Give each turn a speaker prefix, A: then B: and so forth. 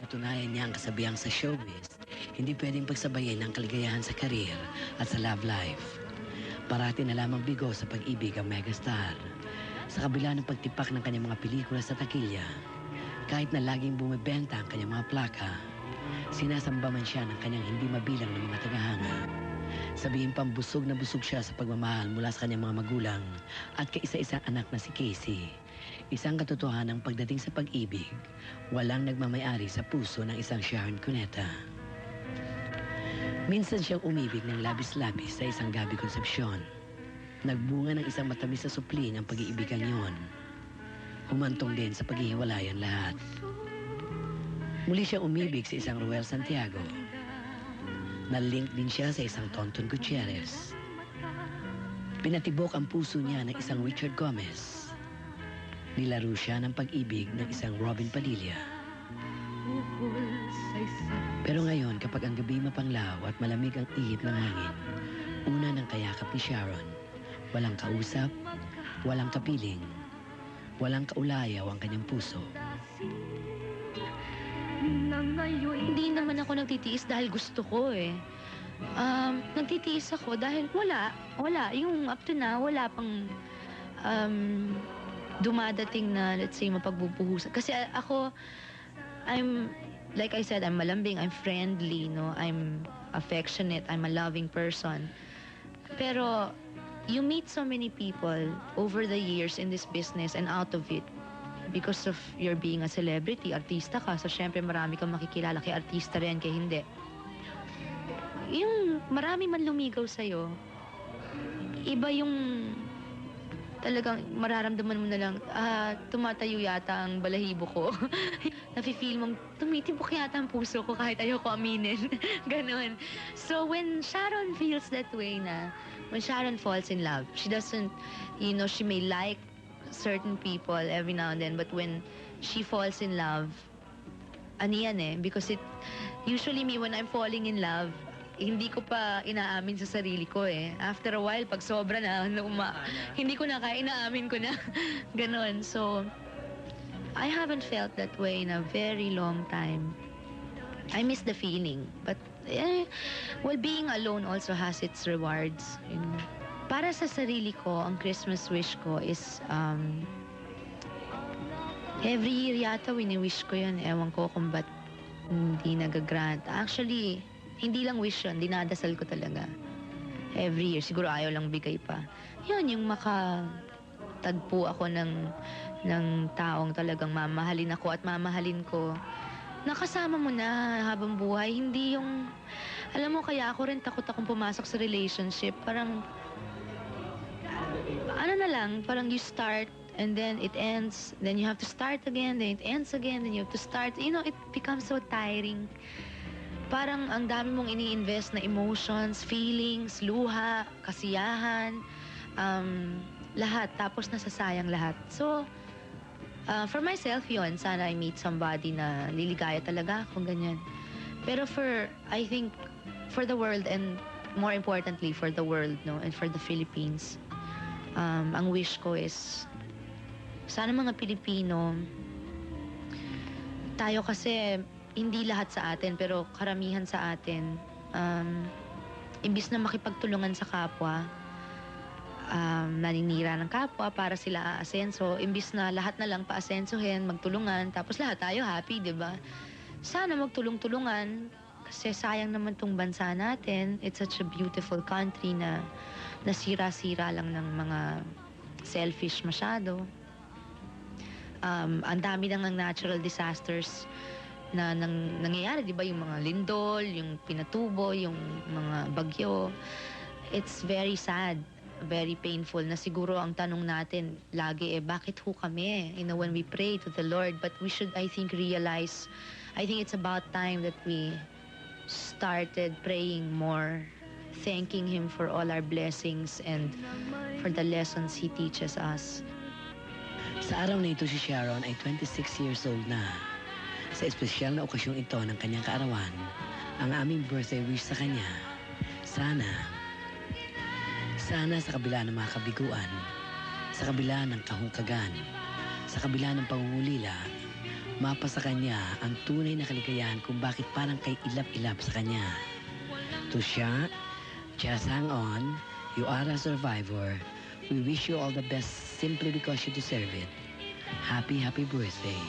A: napatunayan niya ang kasabihang sa showbiz, hindi pwedeng pagsabayin ang kaligayahan sa karir at sa love life. Parati na lamang bigo sa pag-ibig ang megastar. Sa kabila ng pagtipak ng kanyang mga pelikula sa takilya, kahit na laging bumibenta ang kanyang mga plaka, sinasamba man siya ng kanyang hindi mabilang ng mga tagahanga. Sabihin pang busog na busog siya sa pagmamahal mula sa kanyang mga magulang at kaisa-isang anak na si Casey. Isang katotohanang pagdating sa pag-ibig, walang nagmamayari sa puso ng isang Sharon Cuneta. Minsan siyang umibig ng labis-labis sa isang Gabby Concepcion. Nagbunga ng isang matamis na supling ang pag-iibigan yon. Humantong din sa paghihiwalay ang lahat. Muli siyang umibig sa isang Ruel Santiago. Nalink din siya sa isang Tonton Gutierrez. Pinatibok ang puso niya ng isang Richard Gomez. Nilaro siya ng pag-ibig ng isang Robin Padilla. Pero ngayon, kapag ang gabi mapanglaw at malamig ang ihip ng hangin, una ng kayakap ni Sharon, walang kausap, walang kapiling, walang kaulayaw ang kanyang puso.
B: Hindi naman ako nagtitiis dahil gusto ko eh. Nagtitiis ako dahil wala. Yung up to now, wala pang dumadating na, let's say, mapagbubuhusan. Kasi ako, like I said, I'm malambing, I'm friendly, no? I'm affectionate, I'm a loving person. Pero, you meet so many people over the years in this business and out of it because of your being a celebrity, artista ka. So, syempre, marami kang makikilala kay artista rin, kay hindi. Yung marami man lumigaw sa'yo, iba yung talagang mararamdaman mo na lang, tumatayo yata ang balahibo ko. Nafe-feel mong tumitibok yata ang puso ko kahit ayoko aminin. Ganon. So when Sharon feels that way na, when Sharon falls in love, she doesn't, she may like certain people every now and then, but when she falls in love, ano yan eh, because usually me, when I'm falling in love, hindi ko pa inaamin sa sarili ko eh. After a while, pag sobra na, hindi ko na kaya, inaamin ko na. Ganon. So, I haven't felt that way in a very long time. I miss the feeling. But, well, being alone also has its rewards. Para sa sarili ko, ang Christmas wish ko is, every year yata wini-wish ko yun. Ewan ko kung ba't hindi nagagrant. Actually, hindi lang wish yun, dinadasal ko talaga. Every year, siguro ayaw lang bigay pa. Yun, yung makatagpo ako ng taong talagang mamahalin ako at mamahalin ko. Nakasama mo na habang buhay, hindi yung... Alam mo, kaya ako rin takot akong pumasok sa relationship. Parang, ano na lang, parang you start and then it ends, then you have to start again, then it ends again, then you have to start. It becomes so tiring. Parang ang dami mong ini-invest na emotions, feelings, luha, kasiyahan, lahat. Tapos nasasayang lahat. So, for myself yun, sana I meet somebody na liligaya talaga akong ganyan. Pero I think, for the world and more importantly, for the world, no, and for the Philippines, ang wish ko is, sana mga Pilipino, tayo kasi, hindi lahat sa atin, pero karamihan sa atin, imbis na makipagtulungan sa kapwa, naninira ng kapwa para sila aasenso, imbis na lahat na lang paasensohin, magtulungan, tapos lahat tayo happy, di ba? Sana magtulong-tulungan, kasi sayang naman tong bansa natin. It's such a beautiful country na nasira-sira lang ng mga selfish masyado. Ang dami nang natural disasters na nangyayari, di ba? Yung mga lindol, yung pinatubo, yung mga bagyo. It's very sad, very painful na siguro ang tanong natin lagi bakit ho kami? When we pray to the Lord, but we should, I think, realize, I think it's about time that we started praying more, thanking Him for all our blessings and for the lessons He teaches us.
A: Sa araw na ito, si Sharon ay 26 years old na. Sa espesyal na okasyong ito ng kanyang kaarawan, ang aming birthday wish sa kanya, sana sa kabila ng mga kabiguan, sa kabila ng kahungkagan, sa kabila ng pangungulila, Mapa sa kanya ang tunay na kaligayahan kung bakit parang kay ilap-ilap sa kanya. To siya, just hang on. You are a survivor. We wish you all the best simply because you deserve it. Happy birthday.